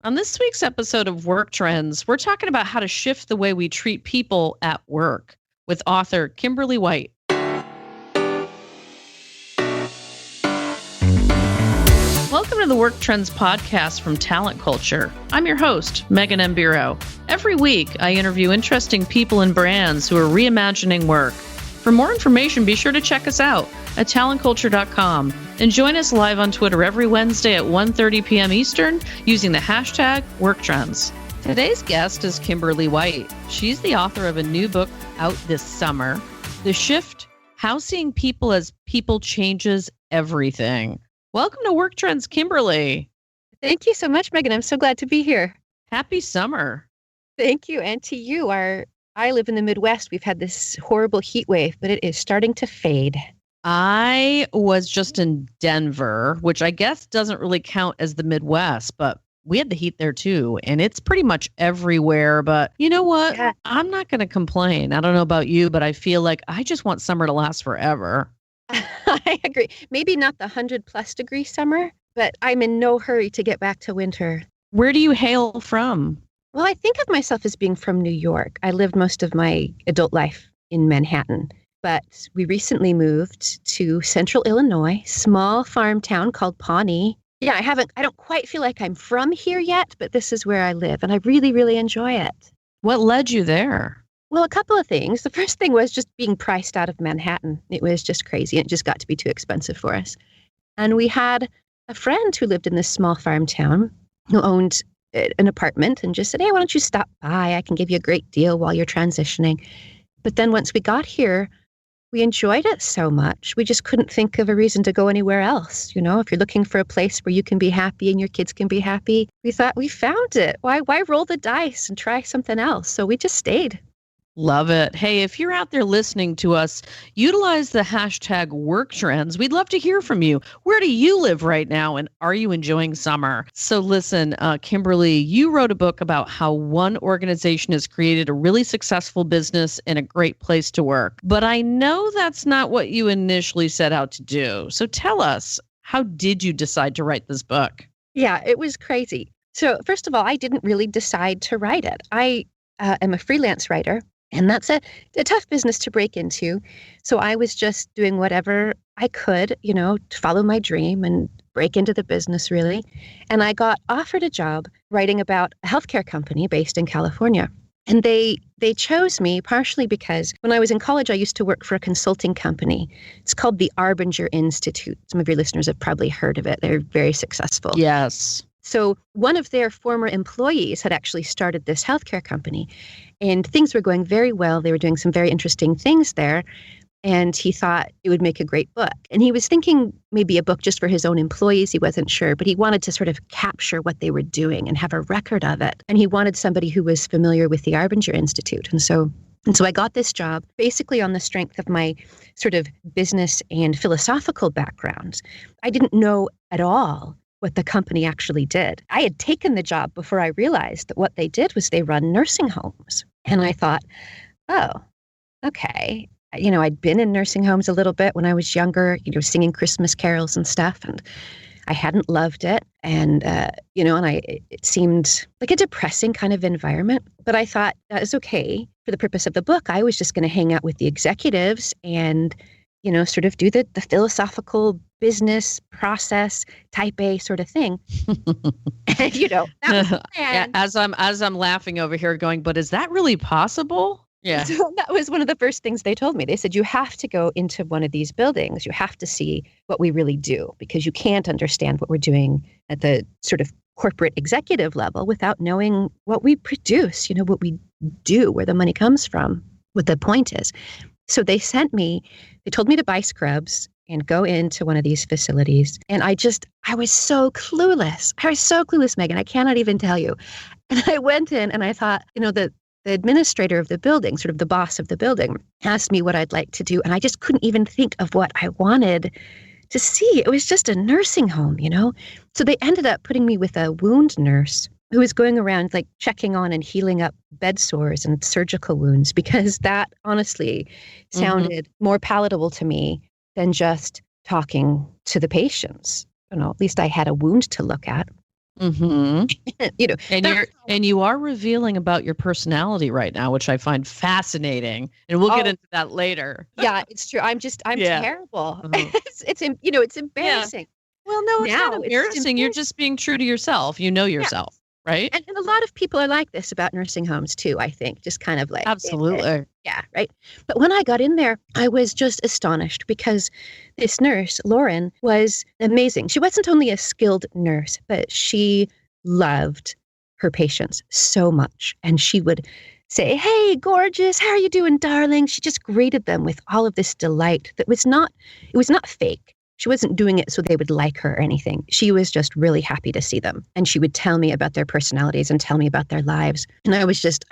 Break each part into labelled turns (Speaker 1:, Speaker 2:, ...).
Speaker 1: On this week's episode of Work Trends, we're talking about how to shift the way we treat people at work with author Kimberly White. Welcome to the Work Trends podcast from Talent Culture. I'm your host, Megan M. Bureau. Every week, I interview interesting people and brands who are reimagining work. For more information, be sure to check us out at talentculture.com and join us live on Twitter every Wednesday at 1:30 p.m. Eastern using the hashtag WorkTrends. Today's guest is Kimberly White. She's the author of a new book out this summer, The Shift: How Seeing People as People Changes Everything. Welcome to Work Trends, Kimberly.
Speaker 2: Thank you so much, Megan. I'm so glad to be here.
Speaker 1: Happy summer.
Speaker 2: Thank you. And to you. I live in the Midwest. We've had this horrible heat wave, but it is starting to fade.
Speaker 1: I was just in Denver, which I guess doesn't really count as the Midwest, but we had the heat there too. And it's pretty much everywhere. But you know what?
Speaker 2: Yeah.
Speaker 1: I'm not going to complain. I don't know about you, but I feel like I just want summer to last forever.
Speaker 2: I agree. Maybe not the 100+ degree summer, but I'm in no hurry to get back to winter.
Speaker 1: Where do you hail from?
Speaker 2: Well, I think of myself as being from New York. I lived most of my adult life in Manhattan, but we recently moved to central Illinois, small farm town called Pawnee. Yeah, I don't quite feel like I'm from here yet, but this is where I live, and I really, really enjoy it.
Speaker 1: What led you there?
Speaker 2: Well, a couple of things. The first thing was just being priced out of Manhattan. It was just crazy. It just got to be too expensive for us. And we had a friend who lived in this small farm town who owned an apartment and just said, hey, why don't you stop by? I can give you a great deal while you're transitioning. But then once we got here, we enjoyed it so much. We just couldn't think of a reason to go anywhere else. You know, if you're looking for a place where you can be happy and your kids can be happy, we thought we found it. Why roll the dice and try something else? So we just stayed.
Speaker 1: Love it. Hey, if you're out there listening to us, utilize the hashtag WorkTrends. We'd love to hear from you. Where do you live right now? And are you enjoying summer? So listen, Kimberly, you wrote a book about how one organization has created a really successful business and a great place to work. But I know that's not what you initially set out to do. So tell us, how did you decide to write this book?
Speaker 2: Yeah, it was crazy. So first of all, I didn't really decide to write it. I am a freelance writer. And that's a tough business to break into. So I was just doing whatever I could, to follow my dream and break into the business, really. And I got offered a job writing about a healthcare company based in California. And they chose me partially because when I was in college, I used to work for a consulting company. It's called the Arbinger Institute. Some of your listeners have probably heard of it. They're very successful.
Speaker 1: Yes.
Speaker 2: So one of their former employees had actually started this healthcare company, and things were going very well. They were doing some very interesting things there, and he thought it would make a great book. And he was thinking maybe a book just for his own employees. He wasn't sure, but he wanted to sort of capture what they were doing and have a record of it. And he wanted somebody who was familiar with the Arbinger Institute. And so I got this job basically on the strength of my sort of business and philosophical background. I didn't know at all what the company actually did. I had taken the job before I realized that what they did was they run nursing homes. And I thought, oh, okay. I'd been in nursing homes a little bit when I was younger, singing Christmas carols and stuff. And I hadn't loved it. And, it seemed like a depressing kind of environment. But I thought that was okay. For the purpose of the book, I was just going to hang out with the executives and sort of do the philosophical business process type A sort of thing. And, that was the plan.
Speaker 1: Yeah, as I'm laughing over here going, but is that really possible? Yeah.
Speaker 2: So that was one of the first things they told me. They said, you have to go into one of these buildings. You have to see what we really do, because you can't understand what we're doing at the sort of corporate executive level without knowing what we produce, what we do, where the money comes from, what the point is. So they told me to buy scrubs and go into one of these facilities. And I was so clueless. I was so clueless, Megan. I cannot even tell you. And I went in and I thought, the administrator of the building, sort of the boss of the building, asked me what I'd like to do. And I just couldn't even think of what I wanted to see. It was just a nursing home, So they ended up putting me with a wound nurse who was going around like checking on and healing up bed sores and surgical wounds, because that honestly sounded more palatable to me than just talking to the patients. At least I had a wound to look at.
Speaker 1: Mm-hmm. And
Speaker 2: that-
Speaker 1: you are revealing about your personality right now, which I find fascinating. And we'll get into that later.
Speaker 2: yeah, it's true. I'm
Speaker 1: Yeah.
Speaker 2: terrible.
Speaker 1: Uh-huh.
Speaker 2: It's embarrassing.
Speaker 1: Well, no, it's not
Speaker 2: Now it's
Speaker 1: embarrassing. You're just being true to yourself. You know yourself, right?
Speaker 2: And a lot of people are like this about nursing homes too, I think, just kind of like.
Speaker 1: Absolutely.
Speaker 2: Yeah, right. But when I got in there, I was just astonished because this nurse, Lauren, was amazing. She wasn't only a skilled nurse, but she loved her patients so much. And she would say, "Hey, gorgeous, how are you doing, darling?" She just greeted them with all of this delight it was not fake. She wasn't doing it so they would like her or anything. She was just really happy to see them. And she would tell me about their personalities and tell me about their lives. And I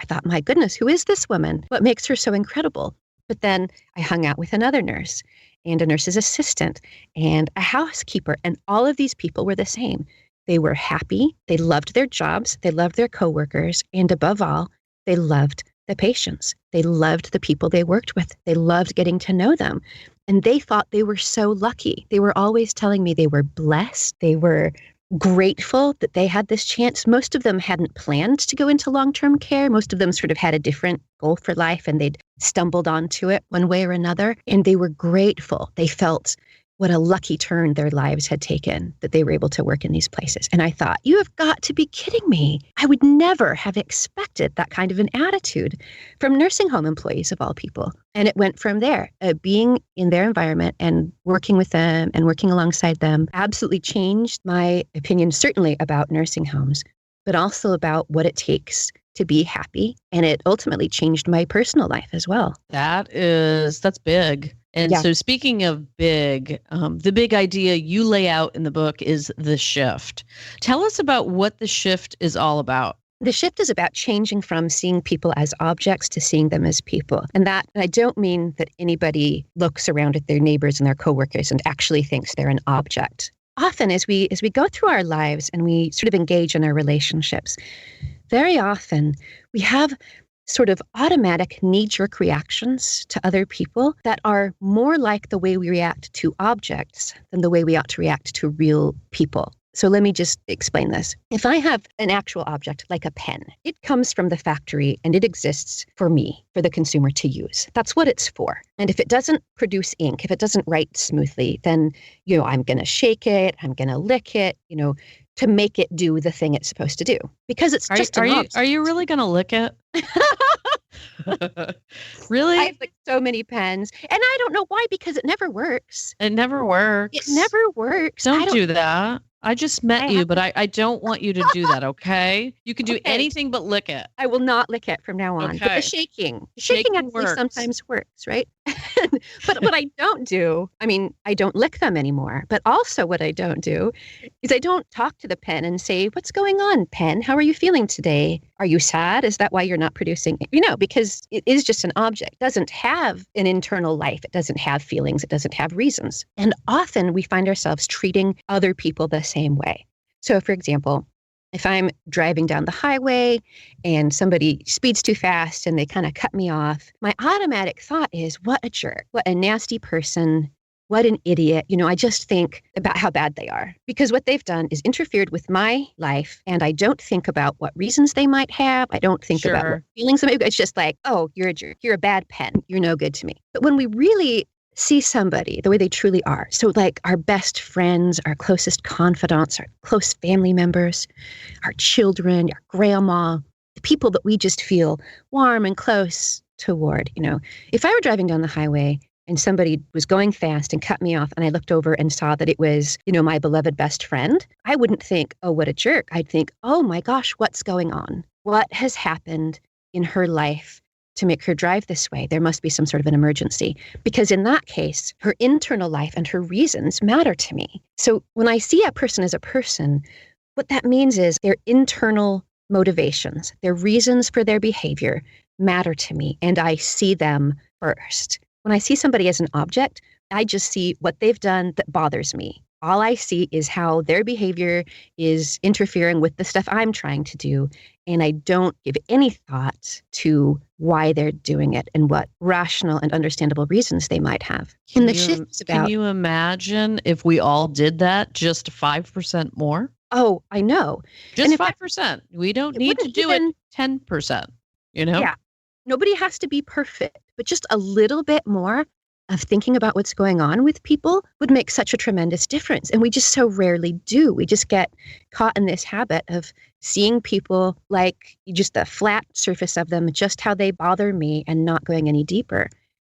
Speaker 2: thought, my goodness, who is this woman? What makes her so incredible? But then I hung out with another nurse and a nurse's assistant and a housekeeper. And all of these people were the same. They were happy. They loved their jobs. They loved their coworkers. And above all, they loved the patients. They loved the people they worked with. They loved getting to know them. And they thought they were so lucky. They were always telling me they were blessed. They were grateful that they had this chance. Most of them hadn't planned to go into long-term care. Most of them sort of had a different goal for life and they'd stumbled onto it one way or another. And they were grateful. They felt what a lucky turn their lives had taken that they were able to work in these places. And I thought, you have got to be kidding me. I would never have expected that kind of an attitude from nursing home employees of all people. And it went from there. Being in their environment and working with them and working alongside them absolutely changed my opinion, certainly about nursing homes, but also about what it takes to be happy. And it ultimately changed my personal life as well.
Speaker 1: That's big. And so speaking of big, the big idea you lay out in the book is the shift. Tell us about what the shift is all about.
Speaker 2: The shift is about changing from seeing people as objects to seeing them as people. And I don't mean that anybody looks around at their neighbors and their coworkers and actually thinks they're an object. Often as we go through our lives and we sort of engage in our relationships, very often we have sort of automatic knee-jerk reactions to other people that are more like the way we react to objects than the way we ought to react to real people. So let me just explain this. If I have an actual object like a pen, it comes from the factory and it exists for me, for the consumer to use. That's what it's for. And if it doesn't produce ink, if it doesn't write smoothly, then, I'm going to shake it, I'm going to lick it, to make it do the thing it's supposed to do. Because it's just an object.
Speaker 1: Are you really going to lick it? Really?
Speaker 2: I have so many pens. And I don't know why, because it never works.
Speaker 1: It never works.
Speaker 2: It never works.
Speaker 1: Don't do that. I just met you, but I don't want you to do that, okay? You can do anything but lick it.
Speaker 2: I will not lick it from now on.
Speaker 1: Okay.
Speaker 2: But the shaking actually
Speaker 1: works.
Speaker 2: sometimes works, right? But what I don't do, I don't lick them anymore. But also what I don't do is I don't talk to the pen and say, "What's going on, pen? How are you feeling today? Are you sad? Is that why you're not producing?" Because it is just an object. It doesn't have an internal life. It doesn't have feelings. It doesn't have reasons. And often we find ourselves treating other people the same way. So, for example, if I'm driving down the highway and somebody speeds too fast and they kind of cut me off, my automatic thought is, what a jerk, what a nasty person, what an idiot. I just think about how bad they are because what they've done is interfered with my life. And I don't think about what reasons they might have. I don't think about what feelings they might have. It's just like, oh, you're a jerk. You're a bad pen. You're no good to me. But when we really see somebody the way they truly are. So like our best friends, our closest confidants, our close family members, our children, our grandma, the people that we just feel warm and close toward. If I were driving down the highway and somebody was going fast and cut me off and I looked over and saw that it was, my beloved best friend, I wouldn't think, oh, what a jerk. I'd think, oh my gosh, what's going on? What has happened in her life to make her drive this way? There must be some sort of an emergency. Because in that case, her internal life and her reasons matter to me. So when I see a person as a person, what that means is their internal motivations, their reasons for their behavior matter to me, and I see them first. When I see somebody as an object, I just see what they've done that bothers me. All I see is how their behavior is interfering with the stuff I'm trying to do. And I don't give any thought to why they're doing it and what rational and understandable reasons they might have.
Speaker 1: Can you imagine if we all did that just 5% more?
Speaker 2: Oh, I know. And
Speaker 1: Just
Speaker 2: in fact,
Speaker 1: 5%. We don't
Speaker 2: it
Speaker 1: need to
Speaker 2: wouldn't
Speaker 1: do it
Speaker 2: even,
Speaker 1: 10%, you know?
Speaker 2: yeah, nobody has to be perfect, but just a little bit more of thinking about what's going on with people would make such a tremendous difference. And we just so rarely do. We just get caught in this habit of seeing people like just the flat surface of them, just how they bother me, and not going any deeper.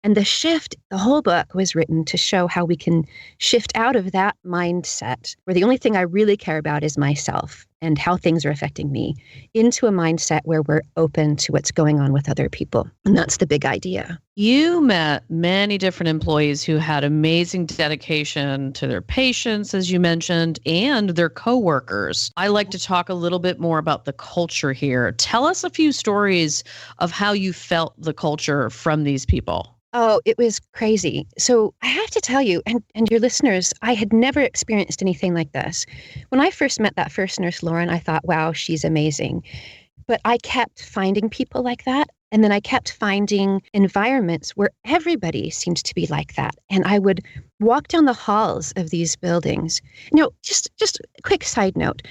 Speaker 2: And the shift, the whole book was written to show how we can shift out of that mindset where the only thing I really care about is myself and how things are affecting me, into a mindset where we're open to what's going on with other people. And that's the big idea.
Speaker 1: You met many different employees who had amazing dedication to their patients, as you mentioned, and their coworkers. I like to talk a little bit more about the culture here. Tell us a few stories of how you felt the culture from these people.
Speaker 2: Oh, it was crazy. So I have to tell you, and your listeners, I had never experienced anything like this. When I first met that first nurse, Lauren, I thought, wow, she's amazing. But I kept finding people like that. And then I kept finding environments where everybody seemed to be like that. And I would walk down the halls of these buildings. Just a quick side note.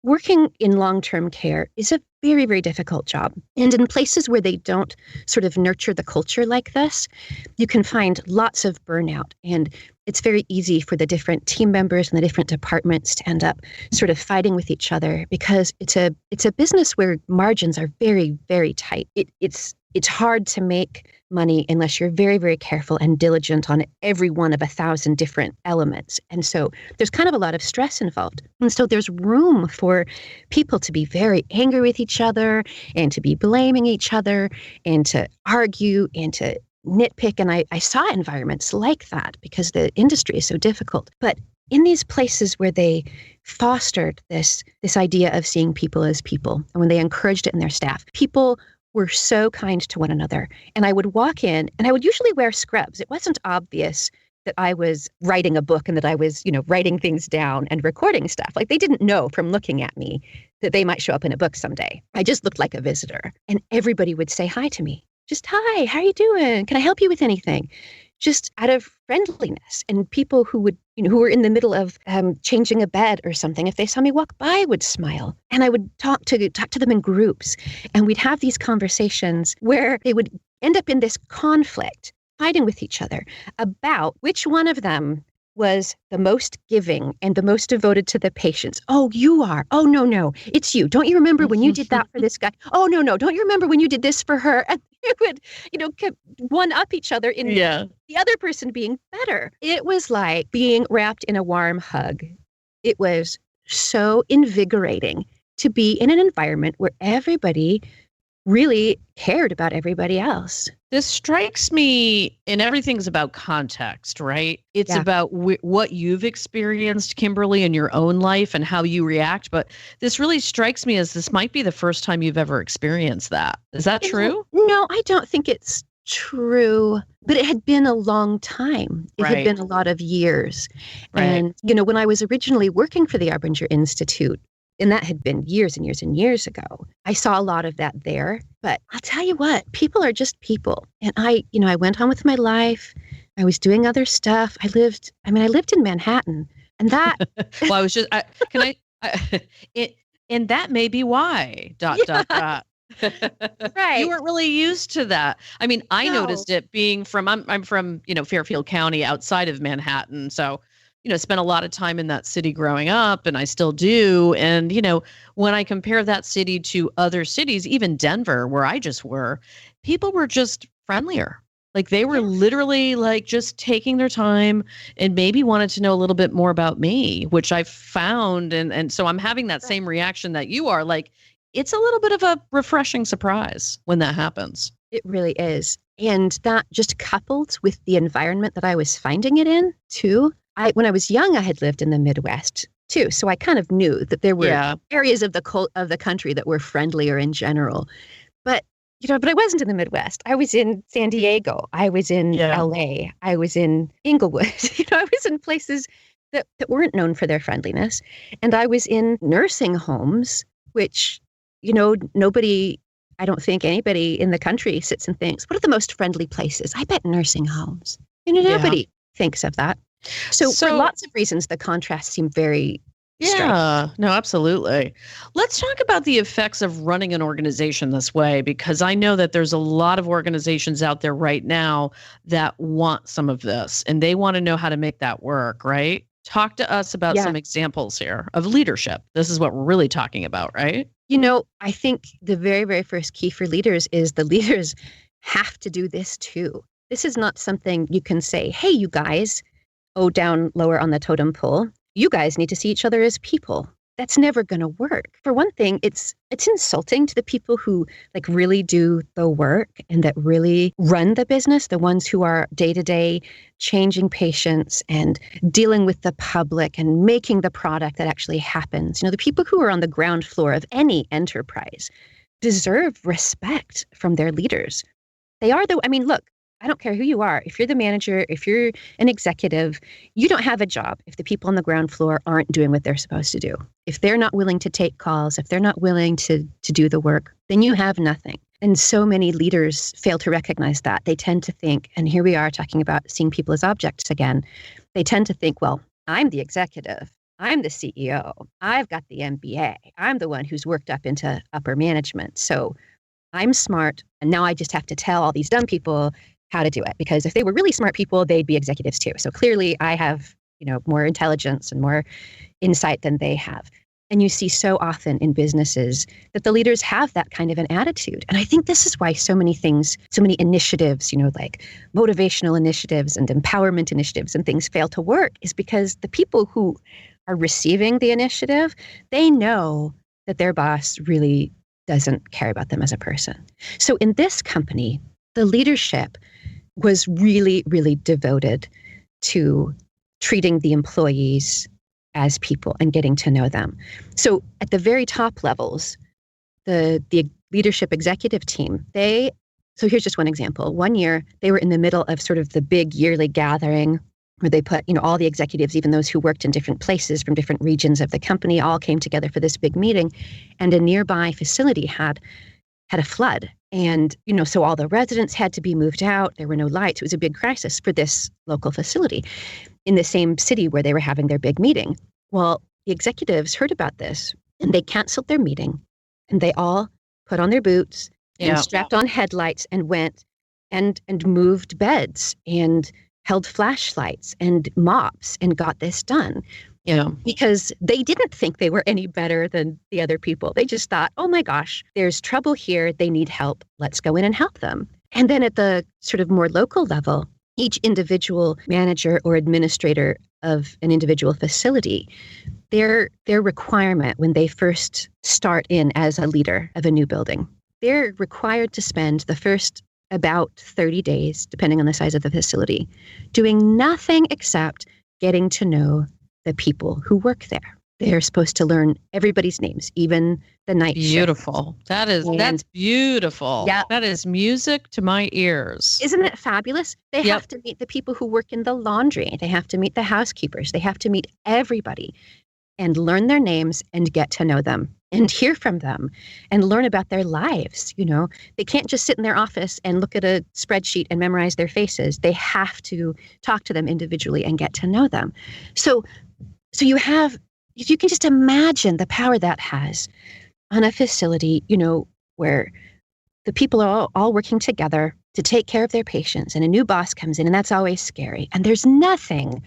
Speaker 2: Working in long-term care is a very, very difficult job. And in places where they don't sort of nurture the culture like this, you can find lots of burnout. And it's very easy for the different team members and the different departments to end up sort of fighting with each other, because it's a business where margins are very, very tight. It's hard to make money unless you're very, very careful and diligent on every one of 1,000 different elements. And so there's kind of a lot of stress involved. And so there's room for people to be very angry with each other and to be blaming each other and to argue and to nitpick. And I saw environments like that because the industry is so difficult. But in these places where they fostered this idea of seeing people as people, and when they encouraged it in their staff, people were so kind to one another. And I would walk in, and I would usually wear scrubs. It wasn't obvious that I was writing a book and that I was, writing things down and recording stuff. Like, they didn't know from looking at me that they might show up in a book someday. I just looked like a visitor. And everybody would say hi to me. Just, hi, how are you doing? Can I help you with anything? Just out of friendliness. And people who would, who were in the middle of changing a bed or something, if they saw me walk by, would smile. And I would talk to them in groups. And we'd have these conversations where they would end up in this conflict, fighting with each other about which one of them was the most giving and the most devoted to the patients. Oh, you are. Oh, no, it's you. Don't you remember when you did that for this guy? Oh, no. Don't you remember when you did this for her? And it would, one up each other in the other person being better. It was like being wrapped in a warm hug. It was so invigorating to be in an environment where everybody really cared about everybody else.
Speaker 1: This strikes me, and everything's about context, right? It's about what you've experienced, Kimberly, in your own life and how you react. But this really strikes me as this might be the first time you've ever experienced that. Is that true?
Speaker 2: No, I don't think it's true. But it had been a long time. It had been a lot of years.
Speaker 1: Right.
Speaker 2: And, when I was originally working for the Arbinger Institute, and that had been years and years and years ago, I saw a lot of that there. But I'll tell you what, people are just people. And I went on with my life. I was doing other stuff. I lived in Manhattan. And that...
Speaker 1: Well, I was just, and that may be why, ...
Speaker 2: Right.
Speaker 1: You weren't really used to that. I mean, I noticed it being from, I'm from, Fairfield County outside of Manhattan. So, spent a lot of time in that city growing up, and I still do. And, when I compare that city to other cities, even Denver, where I just were, people were just friendlier. Like, they were literally like just taking their time and maybe wanted to know a little bit more about me, which I found. And so I'm having that same reaction that you are. Like, it's a little bit of a refreshing surprise when that happens.
Speaker 2: It really is. And that just coupled with the environment that I was finding it in too. When I was young, I had lived in the Midwest too. So I kind of knew that there were areas of the country that were friendlier in general. But I wasn't in the Midwest. I was in San Diego. I was in LA. I was in Inglewood. I was in places that weren't known for their friendliness. And I was in nursing homes, which, nobody, I don't think anybody in the country sits and thinks, what are the most friendly places? I bet nursing homes. Nobody thinks of that. So for lots of reasons, the contrasts seem very strike.
Speaker 1: Yeah, no, absolutely. Let's talk about the effects of running an organization this way, because I know that there's a lot of organizations out there right now that want some of this and they want to know how to make that work, right? Talk to us about
Speaker 2: Yeah.
Speaker 1: some examples here of leadership. This is what we're really talking about, right?
Speaker 2: I think the very, very first key for leaders is the leaders have to do this too. This is not something you can say, hey, you guys, down lower on the totem pole, you guys need to see each other as people. That's never going to work. For one thing, it's insulting to the people who really do the work and that really run the business, the ones who are day to day changing patients and dealing with the public and making the product that actually happens. The people who are on the ground floor of any enterprise deserve respect from their leaders. They are look, I don't care who you are. If you're the manager, if you're an executive, you don't have a job if the people on the ground floor aren't doing what they're supposed to do. If they're not willing to take calls, if they're not willing to do the work, then you have nothing. And so many leaders fail to recognize that. They tend to think, and here we are talking about seeing people as objects again. They tend to think, well, I'm the executive. I'm the CEO. I've got the MBA. I'm the one who's worked up into upper management. So I'm smart. And now I just have to tell all these dumb people how to do it, because if they were really smart people, they'd be executives too. So clearly I have, more intelligence and more insight than they have. And you see so often in businesses that the leaders have that kind of an attitude. And I think this is why so many things, so many initiatives, like motivational initiatives and empowerment initiatives and things fail to work, is because the people who are receiving the initiative, they know that their boss really doesn't care about them as a person. So in this company, the leadership was really, really devoted to treating the employees as people and getting to know them. So at the very top levels, the leadership executive team, so here's just one example. One year, they were in the middle of sort of the big yearly gathering where they put, all the executives, even those who worked in different places from different regions of the company, all came together for this big meeting. And a nearby facility had a flood. And, so all the residents had to be moved out. There were no lights. It was a big crisis for this local facility in the same city where they were having their big meeting. Well, the executives heard about this and they canceled their meeting and they all put on their boots and strapped on headlights and went and moved beds and held flashlights and mops and got this done. Because they didn't think they were any better than the other people. They just thought, oh my gosh, there's trouble here. They need help. Let's go in and help them. And then at the sort of more local level, each individual manager or administrator of an individual facility, their requirement when they first start in as a leader of a new building, they're required to spend the first about 30 days, depending on the size of the facility, doing nothing except getting to know the people who work there. They're supposed to learn everybody's names, even the night shift.
Speaker 1: Beautiful. That's beautiful.
Speaker 2: Yeah.
Speaker 1: That is music to my ears.
Speaker 2: Isn't it fabulous? They have to meet the people who work in the laundry. They have to meet the housekeepers. They have to meet everybody and learn their names and get to know them and hear from them and learn about their lives. They can't just sit in their office and look at a spreadsheet and memorize their faces. They have to talk to them individually and get to know them. So you can just imagine the power that has on a facility, where the people are all working together to take care of their patients, and a new boss comes in, and that's always scary. And there's nothing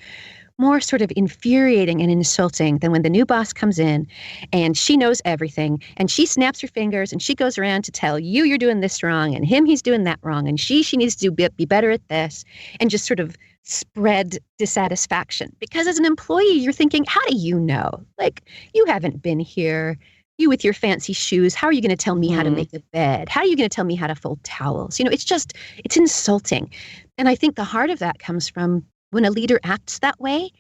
Speaker 2: more sort of infuriating and insulting than when the new boss comes in and she knows everything and she snaps her fingers and she goes around to tell you you're doing this wrong and he's doing that wrong and she needs to be better at this, and just sort of spread dissatisfaction. Because as an employee, you're thinking, how do you know? You haven't been here. You with your fancy shoes, how are you going to tell me how to make a bed? How are you going to tell me how to fold towels? It's insulting. And I think the heart of that comes from when a leader acts that way.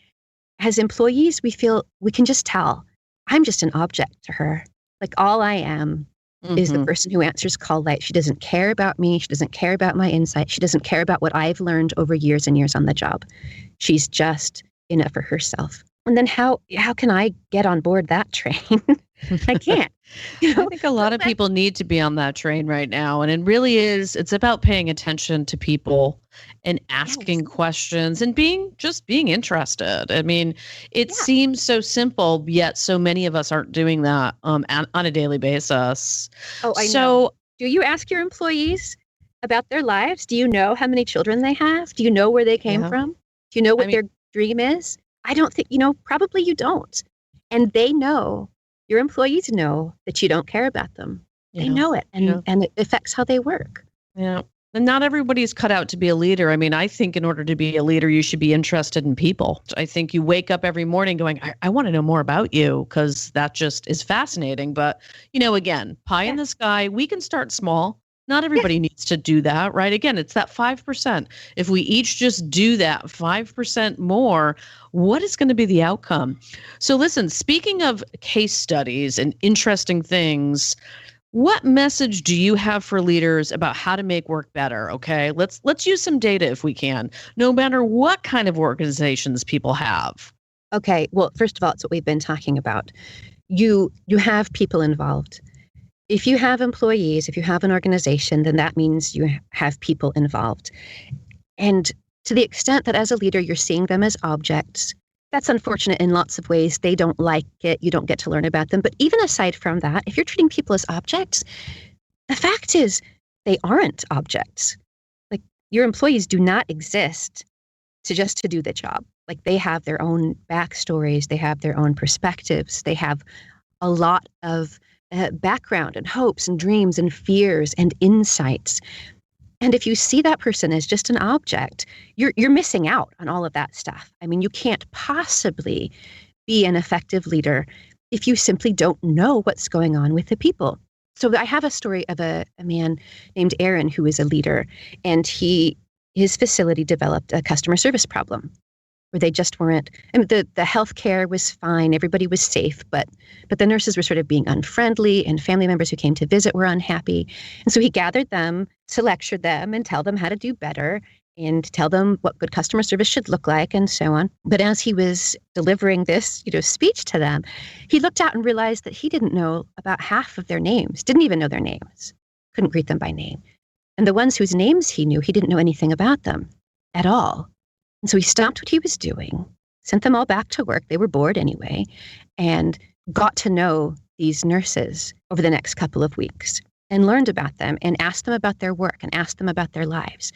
Speaker 2: As employees, we can just tell, I'm just an object to her. All I am is the person who answers call light. She doesn't care about me. She doesn't care about my insight. She doesn't care about what I've learned over years and years on the job. She's just in it for herself. And then how can I get on board that train? I can't. You
Speaker 1: I
Speaker 2: know,
Speaker 1: think a
Speaker 2: so
Speaker 1: lot of people need to be on that train right now. And it really is, it's about paying attention to people and
Speaker 2: yes,
Speaker 1: asking questions and being interested. I mean, it
Speaker 2: yeah.
Speaker 1: seems so simple, yet so many of us aren't doing that on a daily basis.
Speaker 2: Oh, I know.
Speaker 1: So,
Speaker 2: Do you ask your employees about their lives? Do you know how many children they have? Do you know where they came
Speaker 1: yeah,
Speaker 2: from? Do you know
Speaker 1: I
Speaker 2: what
Speaker 1: mean,
Speaker 2: their dream is? I don't think, probably you don't. And they know, your employees know that you don't care about them. They
Speaker 1: yeah,
Speaker 2: know it,
Speaker 1: yeah.
Speaker 2: and it affects how they work.
Speaker 1: Yeah. And not everybody's cut out to be a leader. I mean, I think in order to be a leader, you should be interested in people. I think you wake up every morning going, I want to know more about you because that just is fascinating. But, again, pie in
Speaker 2: Yeah,
Speaker 1: the sky, we can start small. Not
Speaker 2: yeah.
Speaker 1: everybody needs to do that, right? Again, it's that 5%. If we each just do that 5% more, what is going to be the outcome? So, listen, speaking of case studies and interesting things, what message do you have for leaders about how to make work better? Okay, let's use some data if we can. No matter what kind of organizations people have.
Speaker 2: Okay. Well, first of all, it's what we've been talking about. You have people involved. If you have employees, if you have an organization, then that means you have people involved. And to the extent that as a leader, you're seeing them as objects, that's unfortunate in lots of ways. They don't like it. You don't get to learn about them. But even aside from that, if you're treating people as objects, the fact is they aren't objects. Like your employees do not exist to do the job. Like they have their own backstories, they have their own perspectives, they have a lot of background and hopes and dreams and fears and insights. And if you see that person as just an object, you're missing out on all of that stuff. I mean, you can't possibly be an effective leader if you simply don't know what's going on with the people. So I have a story of a man named Aaron who is a leader, and his facility developed a customer service problem where they just weren't. I mean, the healthcare was fine, everybody was safe, but the nurses were sort of being unfriendly, and family members who came to visit were unhappy. And so he gathered them to lecture them and tell them how to do better and tell them what good customer service should look like and so on. But as he was delivering this, speech to them, he looked out and realized that he didn't know about half of their names, didn't even know their names, couldn't greet them by name. And the ones whose names he knew, he didn't know anything about them at all. And so he stopped what he was doing, sent them all back to work. They were bored anyway, and got to know these nurses over the next couple of weeks and learned about them and asked them about their work and asked them about their lives.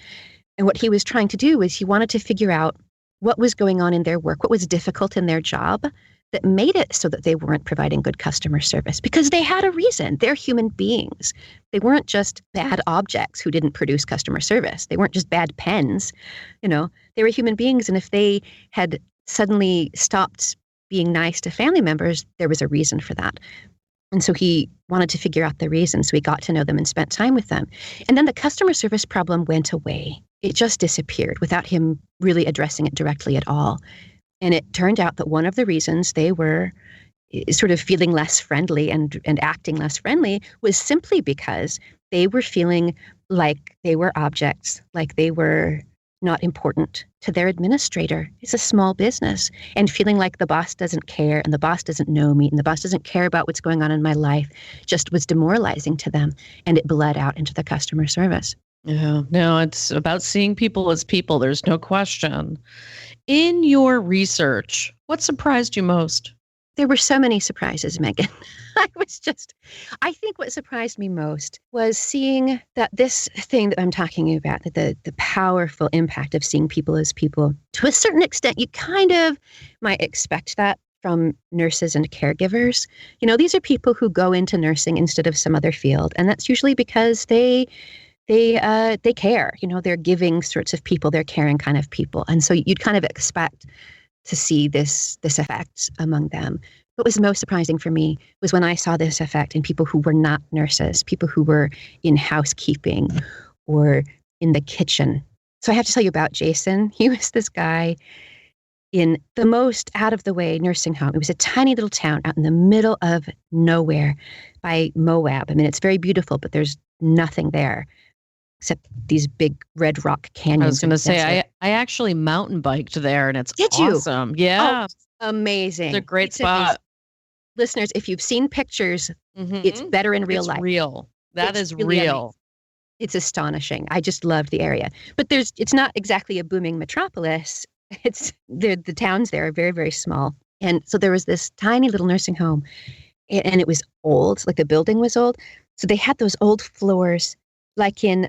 Speaker 2: And what he was trying to do was he wanted to figure out what was going on in their work, what was difficult in their job that made it so that they weren't providing good customer service, because they had a reason. They're human beings. They weren't just bad objects who didn't produce customer service. They weren't just bad pens. They were human beings. And if they had suddenly stopped being nice to family members, there was a reason for that. And so he wanted to figure out the reason. So he got to know them and spent time with them. And then the customer service problem went away. It just disappeared without him really addressing it directly at all. And it turned out that one of the reasons they were sort of feeling less friendly and acting less friendly was simply because they were feeling like they were objects, like they were not important to their administrator. It's a small business, and feeling like the boss doesn't care and the boss doesn't know me and the boss doesn't care about what's going on in my life just was demoralizing to them, and it bled out into the customer service.
Speaker 1: Yeah, no, it's about seeing people as people. There's no question. In your research, what surprised you most?
Speaker 2: There were so many surprises, Megan. I think what surprised me most was seeing that this thing that I'm talking about, that the powerful impact of seeing people as people, to a certain extent, you kind of might expect that from nurses and caregivers. These are people who go into nursing instead of some other field. And that's usually because they care. They're giving sorts of people, they're caring kind of people. And so you'd kind of expect to see this effect among them. What was most surprising for me was when I saw this effect in people who were not nurses, people who were in housekeeping or in the kitchen. So I have to tell you about Jason. He was this guy in the most out of the way nursing home. It was a tiny little town out in the middle of nowhere by Moab. I mean, it's very beautiful, but there's nothing there except these big red rock canyons.
Speaker 1: I was going to say, I actually mountain biked there, and it's
Speaker 2: Did you?
Speaker 1: awesome. Yeah.
Speaker 2: Oh, Amazing.
Speaker 1: It's a great
Speaker 2: It's amazing.
Speaker 1: spot.
Speaker 2: Listeners, if you've seen pictures, it's better in real life.
Speaker 1: It's real. That
Speaker 2: It's
Speaker 1: is
Speaker 2: really
Speaker 1: real.
Speaker 2: amazing. It's astonishing. I just loved the area. But it's not exactly a booming metropolis. It's the towns there are very, very small. And so there was this tiny little nursing home, and it was old, like the building was old. So they had those old floors, like in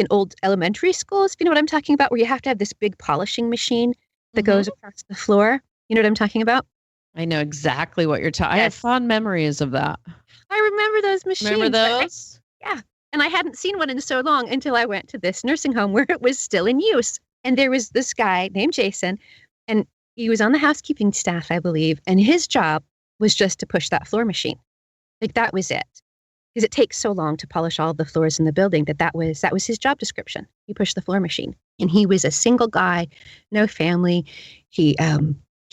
Speaker 2: old elementary schools, if you know what I'm talking about, where you have to have this big polishing machine that goes across the floor. You know what I'm talking about?
Speaker 1: I know exactly what you're talking. I have
Speaker 2: Yes.
Speaker 1: fond memories of that.
Speaker 2: I remember those machines.
Speaker 1: Remember those?
Speaker 2: Yeah. And I hadn't seen one in so long until I went to this nursing home where it was still in use. And there was this guy named Jason, and he was on the housekeeping staff, I believe. And his job was just to push that floor machine. Like that was it. Because it takes so long to polish all of the floors in the building that was his job description. He pushed the floor machine. And he was a single guy, no family. He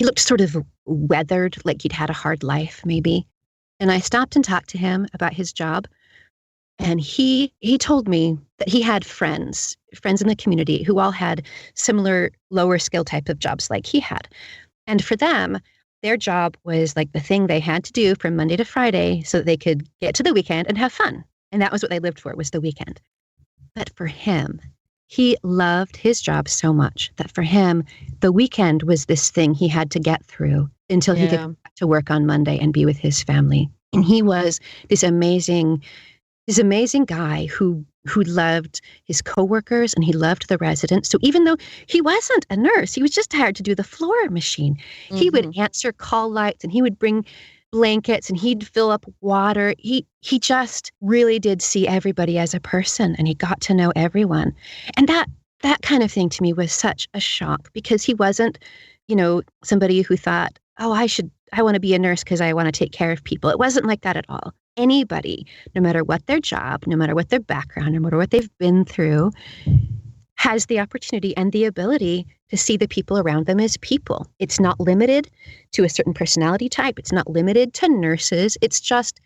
Speaker 2: looked sort of weathered, like he'd had a hard life, maybe. And I stopped and talked to him about his job. And he told me that he had friends in the community who all had similar lower skill type of jobs like he had. And for them, their job was like the thing they had to do from Monday to Friday so that they could get to the weekend and have fun. And that was what they lived for, was the weekend. But for him, he loved his job so much that for him, the weekend was this thing he had to get through until he could come back to work on Monday and be with his family. And he was this amazing guy who loved his coworkers and he loved the residents. So even though he wasn't a nurse, he was just hired to do the floor machine. He would answer call lights and he would bring blankets and he'd fill up water. He just really did see everybody as a person, and he got to know everyone. And that kind of thing to me was such a shock, because he wasn't, somebody who thought, oh, I want to be a nurse because I want to take care of people. It wasn't like that at all. Anybody, no matter what their job, no matter what their background, no matter what they've been through, has the opportunity and the ability to see the people around them as people. It's not limited to a certain personality type. It's not limited to nurses. It's just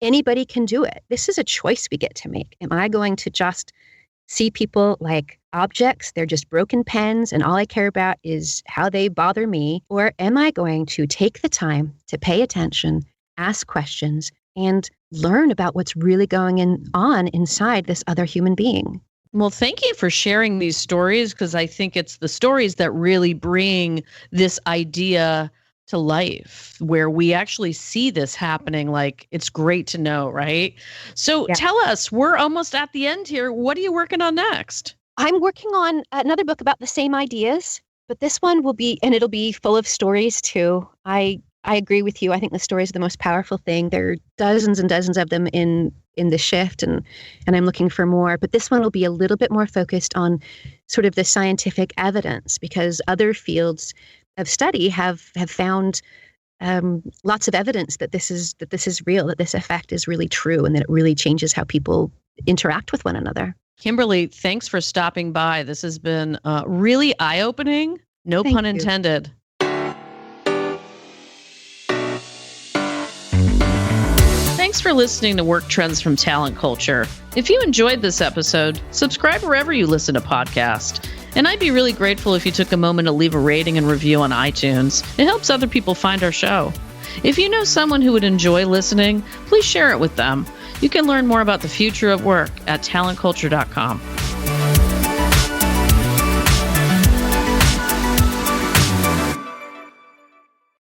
Speaker 2: anybody can do it. This is a choice we get to make. Am I going to just see people like objects? They're just broken pens and all I care about is how they bother me? Or am I going to take the time to pay attention, ask questions, and learn about what's really going on inside this other human being?
Speaker 1: Well, thank you for sharing these stories, because I think it's the stories that really bring this idea to life, where we actually see this happening. Like, it's great to know, right? So tell us, we're almost at the end here. What are you working on next?
Speaker 2: I'm working on another book about the same ideas, but this one it'll be full of stories too. I agree with you. I think the stories are the most powerful thing. There are dozens and dozens of them in the shift, and I'm looking for more. But this one will be a little bit more focused on sort of the scientific evidence, because other fields of study have found lots of evidence that this is real, that this effect is really true, and that it really changes how people interact with one another.
Speaker 1: Kimberly, thanks for stopping by. This has been really eye-opening. No pun intended. Thanks for listening to Work Trends from Talent Culture. If you enjoyed this episode, subscribe wherever you listen to podcasts. And I'd be really grateful if you took a moment to leave a rating and review on iTunes. It helps other people find our show. If you know someone who would enjoy listening, please share it with them. You can learn more about the future of work at talentculture.com.